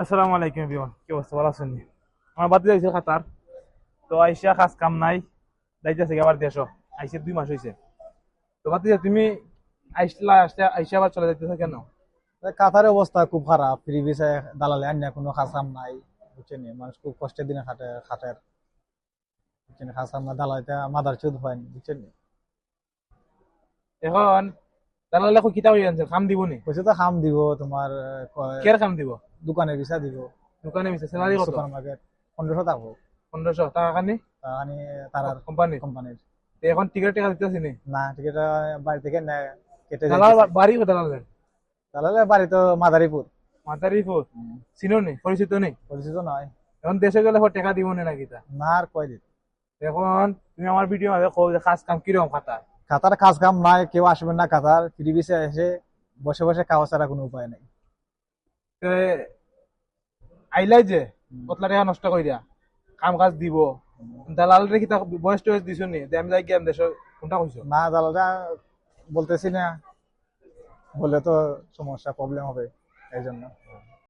আসসালামু আলাইকুম এভরিওয়ান, কি অবস্থা? ভালো আছেন? আমার বাতি যাইছিল খাতার, তো আইসা কাজ কাম নাই, যাইতেছে আবার দেশ। আইসে 2 মাস হয়েছে। তো বাতি তুমি আইসা আবার চলে যাইতেছে কেন? কাতারের অবস্থা খুব খারাপ, ফ্রি ভিসায় দালালে আন্য কোনো কাজ কাম নাই। বুঝছেন নি? মানুষ খুব কষ্টের দিনে খাটের। বুঝছেন নি? কাজ কাম না, দালালিতে মাদার চুদ হয় নি, বুঝছেন নি? এখন দালালে কিতা হয়ে আনছে, কাম দিব নি? কইছে তো খাম দিব তোমার, কেয়ার কাম দিব? দোকানের ভিসা দিব। দোকানে মিশে স্যালারি কত? সুপার মার্কেট 1500 থাকবো। 1500 টাকা কানি মানে তার কোম্পানি। কোম্পানির এখন টিকিট টাকা দিতেছি নি? না, টিকিট বাড়ি থেকে নেয়, কেটে দালাল যাইতেছে। বাড়ি কোথায় দালালের? দালালে বাড়ি তো মাদারীপুর। মাতারিপুর। হুম, চিনো নি? পরিচিত নেই? পরিচিত নয়। এখন দেশে গেলে টাকা দিব না নাকি তা? না, আর কয় দিন। এখন তুমি আমার ভিডিও ভাবে কও যে কাজ কাম কিরকম খাতা? কাতার কাজ কাম নাই, কেউ আসবেন না কাতার। ফ্রি ভিসা এসে বসে বসে খাওয়া ছাড়া কোনো উপায় নেই। আইলাই যে হুম। কতলা টাকা নষ্ট করে দিয়া কাম কাজ দিব, দালাল রে কিতা বয়স টয়স দিছো নি যে আমি যাই গিয়ে দেশ? কোনটা কইছো? না, দালালরা বলতেছি না, বললে তো সমস্যা, প্রবলেম হবে এই জন্য।